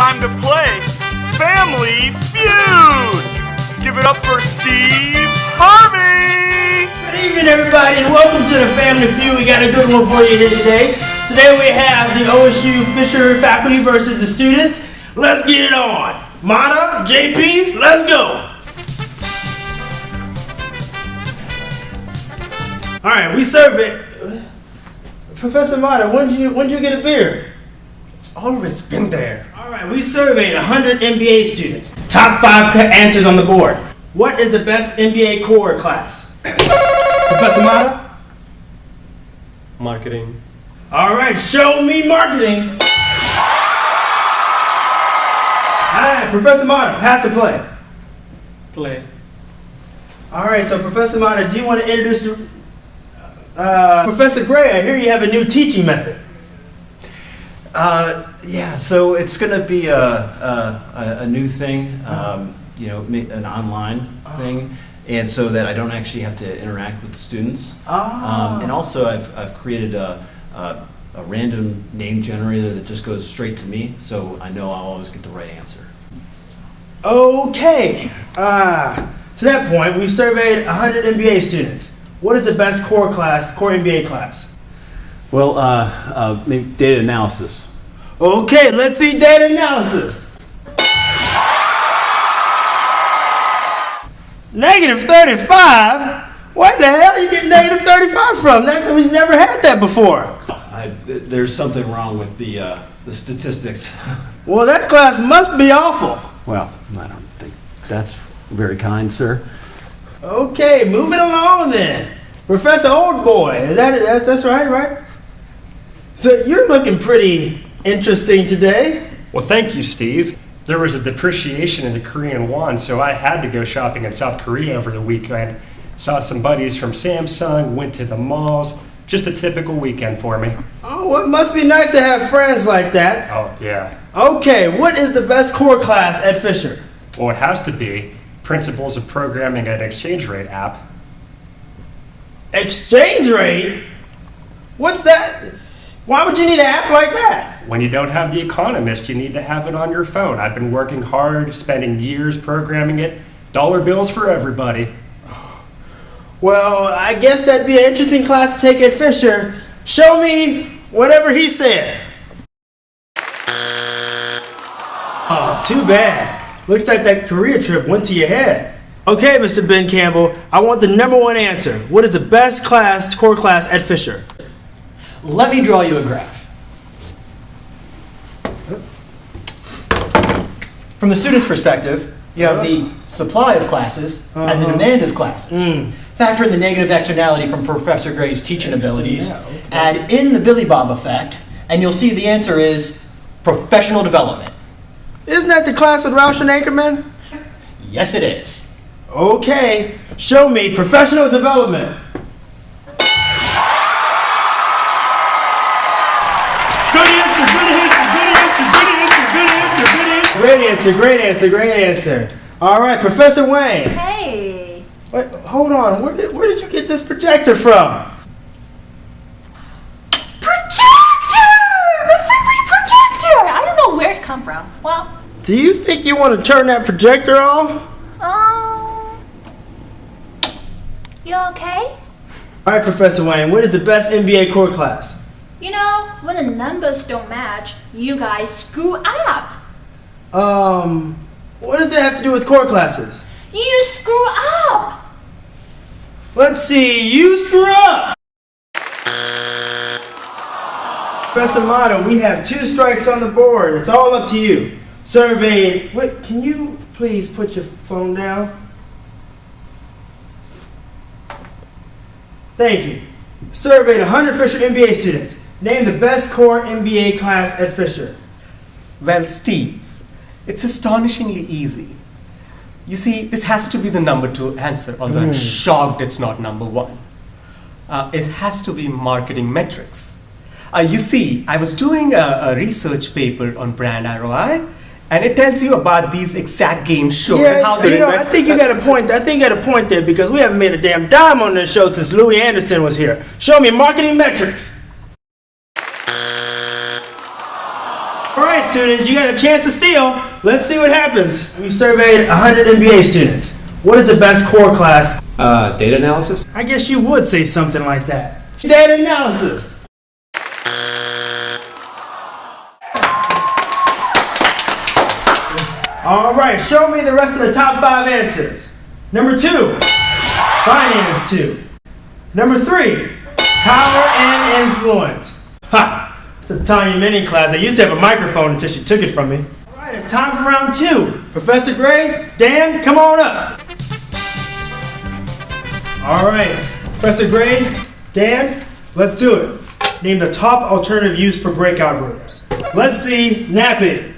time to play Family Feud. Give it up for Steve Harvey. Good evening, everybody, and welcome to the Family Feud. We got a good one for you here today. Today we have the OSU Fisher faculty versus the students. Let's get it on. Matta, JP, let's go. All right, we serve it. Professor Matta, when did you get a beer? It's always been there. All right, we surveyed 100 MBA students. Top 5 answers on the board. What is the best MBA core class? Professor Matta? Marketing. All right, show me marketing. All right, Professor Matta, pass or play? Play. All right, so Professor Matta, do you want to introduce Professor Gray? I hear you have a new teaching method. Yeah, so it's going to be a new thing, an online thing, and so that I don't actually have to interact with the students. And also, I've created a random name generator that just goes straight to me, so I know I'll always get the right answer. Okay. To that point, we've surveyed 100 MBA students. What is the best core MBA class? Well, maybe data analysis. Okay, let's see data analysis. -35? What the hell are you getting -35 from? We've never had that before. There's something wrong with the statistics. Well, that class must be awful. Well, I don't think that's very kind, sir. Okay, moving along then. Professor Oldboy, that's right? So you're looking pretty interesting today. Well, thank you, Steve. There was a depreciation in the Korean won, so I had to go shopping in South Korea over the weekend. Saw some buddies from Samsung, went to the malls. Just a typical weekend for me. Oh, well, it must be nice to have friends like that. Oh, yeah. Okay, what is the best core class at Fisher? Well, it has to be Principles of Programming an Exchange Rate app. Exchange rate? What's that? Why would you need an app like that? When you don't have The Economist, you need to have it on your phone. I've been working hard, spending years programming it. Dollar bills for everybody. Well, I guess that'd be an interesting class to take at Fisher. Show me whatever he said. Oh, too bad. Looks like that Korea trip went to your head. Okay, Mr. Ben Campbell, I want the #1 answer. What is the best core class at Fisher? Let me draw you a graph. From the student's perspective, you have the supply of classes and the demand of classes. Factor in the negative externality from Professor Gray's teaching abilities, add in the Billy Bob effect, and you'll see the answer is professional development. Isn't that the class with Roush and Anchorman? Yes, it is. Okay, show me professional development. Great answer. All right, Professor Wayne. Hey. Wait, hold on. Where did you get this projector from? Projector! My favorite projector! I don't know where it come from. Well, Do you think you want to turn that projector off? You okay? All right, Professor Wayne, what is the best MBA core class? You know, when the numbers don't match, you guys screw up. What does that have to do with core classes? You screw up! Let's see, you screw up! Professor Matta, we have 2 strikes on the board. It's all up to you. Surveyed, wait, can you please put your phone down? Thank you. Surveyed 100 Fisher MBA students. Name the best core MBA class at Fisher. Well, Steve, it's astonishingly easy. You see, this has to be the #2 answer, although I'm shocked it's not #1. It has to be marketing metrics. You see, I was doing a research paper on brand ROI, and it tells you about these exact game shows and how they I think you got a point. I think you got a point there because we haven't made a damn dime on this show since Louis Anderson was here. Show me marketing metrics. All right, students, you got a chance to steal. Let's see what happens. We surveyed 100 MBA students. What is the best core class? Data analysis? I guess you would say something like that. Data analysis. All right, show me the rest of the top 5 answers. Number 2, finance 2. Number 3, power and influence. Ha! It's a Tanya Minning class. I used to have a microphone until she took it from me. All right, it's time for round 2. Professor Gray, Dan, come on up. All right, Professor Gray, Dan, let's do it. Name the top alternative use for breakout rooms. Let's see napping.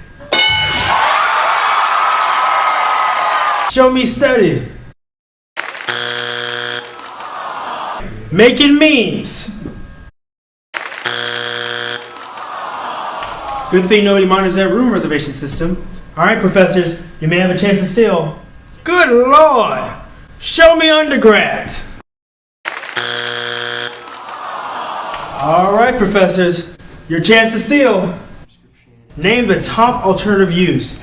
Show me study. Making memes. Good thing nobody monitors that room reservation system. All right, professors, you may have a chance to steal. Good Lord! Show me undergrads. All right, professors, your chance to steal. Name the top alternative use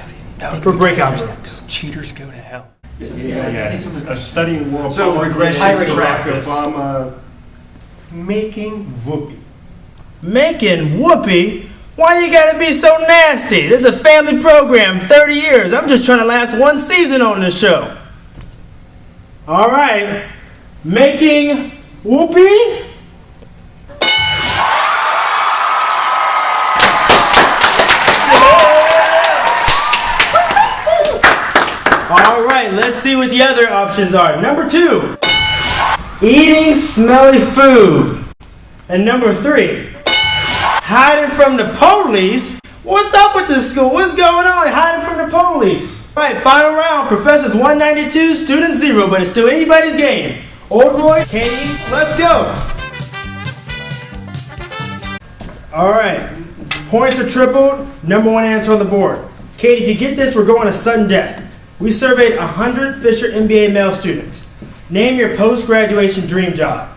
for breakout rooms. Cheaters go to hell. Yeah. Studying world So politics, regression Barack practice. Obama. Making whoopee. Making whoopee? Why you gotta be so nasty? This is a family program, 30 years. I'm just trying to last one season on this show. All right, making whoopee? All right, let's see what the other options are. Number 2, eating smelly food. And number 3, hiding from the police. What's up with this school? What's going on? Hiding from the police. All right, final round. Professors 192, students 0, but it's still anybody's game. Old Roy, Katie, let's go. All right, points are tripled. Number 1 answer on the board. Katie, if you get this, we're going to sudden death. We surveyed 100 Fisher MBA male students. Name your post-graduation dream job.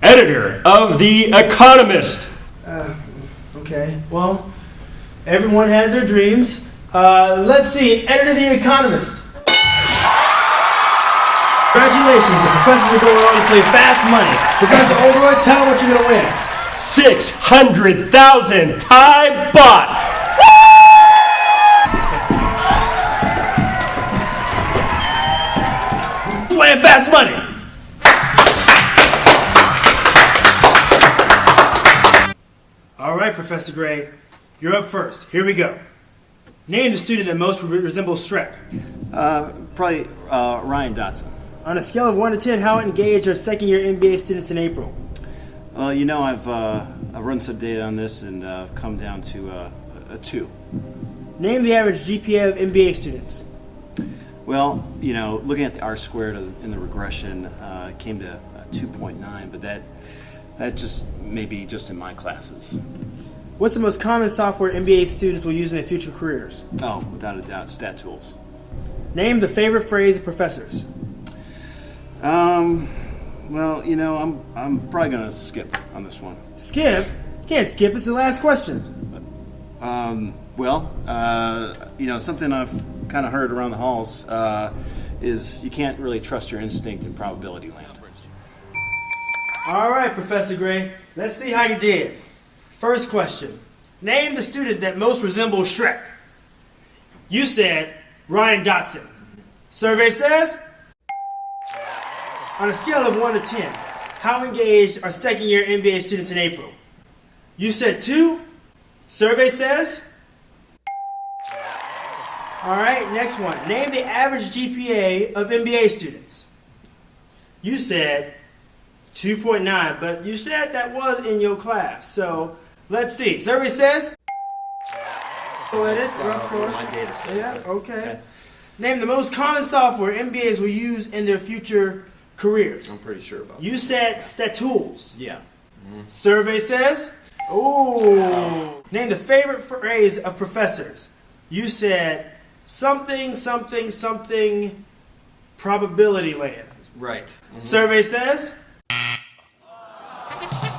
Editor of The Economist. Okay, well, everyone has their dreams. Let's see, editor of The Economist. Congratulations, the professors are going on to play fast money. Professor Oldroyd, tell them what you're going to win. 600,000 Thai baht. Playing fast money. All right, Professor Gray, you're up first. Here we go. Name the student that most resembles Shrek. Probably Ryan Dotson. On a scale of 1 to 10, how engaged are second-year MBA students in April? Well, you know, I've run some data on this and I've come down to a 2. Name the average GPA of MBA students. Well, you know, looking at the R squared in the regression, it came to 2.9, but that just maybe just in my classes. What's the most common software MBA students will use in their future careers? Oh, without a doubt, stat tools. Name the favorite phrase of professors. Well, you know, I'm probably gonna skip on this one. Skip? You can't skip. It's the last question. Well, you know, something I've kind of heard around the halls is you can't really trust your instinct in probability land. All right, Professor Gray. Let's see how you did. First question. Name the student that most resembles Shrek. You said Ryan Dotson. Survey says, on a scale of 1 to 10, how engaged are second-year MBA students in April? You said 2. Survey says? All right, next one. Name the average GPA of MBA students. You said 2.9, but you said that was in your class. So let's see. Survey says? My data set. Yeah, okay. Name the most common software MBAs will use in their future careers. I'm pretty sure about that. You said stat tools. Yeah. Survey says? Ooh. Name the favorite phrase of professors. You said something, something, something, probability land. Right. Survey says?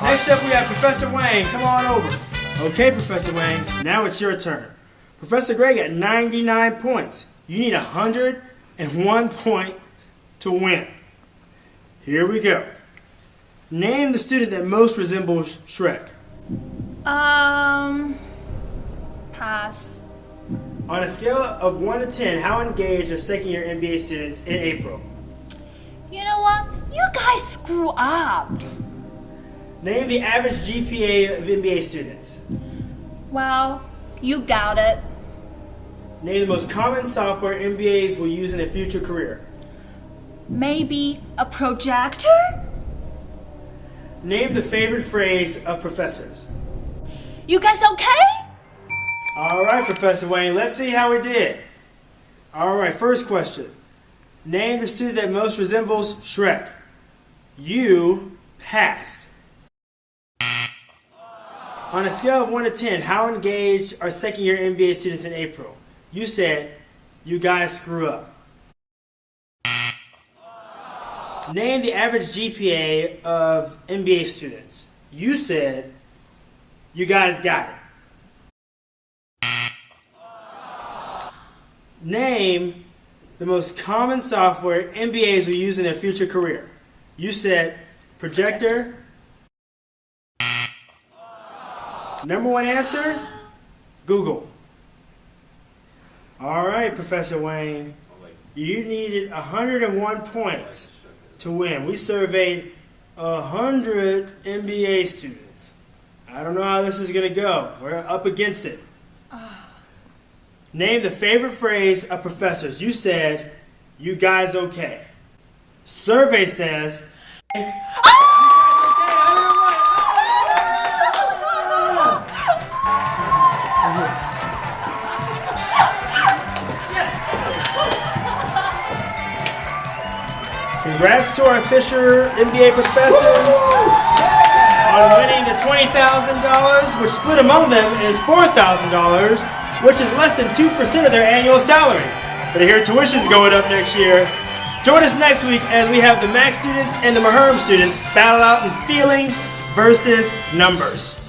Next up we have Professor Wang. Come on over. Okay, Professor Wang, now it's your turn. Professor Gray got 99 points. You need 101 point to win. Here we go. Name the student that most resembles Shrek. Pass. On a scale of 1 to 10, how engaged are second-year MBA students in April? You know what? You guys screw up. Name the average GPA of MBA students. Well, you got it. Name the most common software MBAs will use in a future career. Maybe a projector? Name the favorite phrase of professors. You guys okay? All right, Professor Wayne, let's see how we did. All right, first question. Name the student that most resembles Shrek. You passed. On a scale of 1 to 10, how engaged are second-year MBA students in April? You said, you guys screw up. Name the average GPA of MBA students. You said, you guys got it. Name the most common software MBAs will use in their future career. You said projector. Number one answer, Google. All right, Professor Wayne, you needed 101 points to win. We surveyed 100 MBA students. I don't know how this is going to go. We're up against it. Name the favorite phrase of professors. You said, you guys okay. Survey says, congrats to our Fisher MBA professors on winning the $20,000, which split among them is $4,000, which is less than 2% of their annual salary. But I hear tuition's going up next year. Join us next week as we have the Mac students and the Maherm students battle out in feelings versus numbers.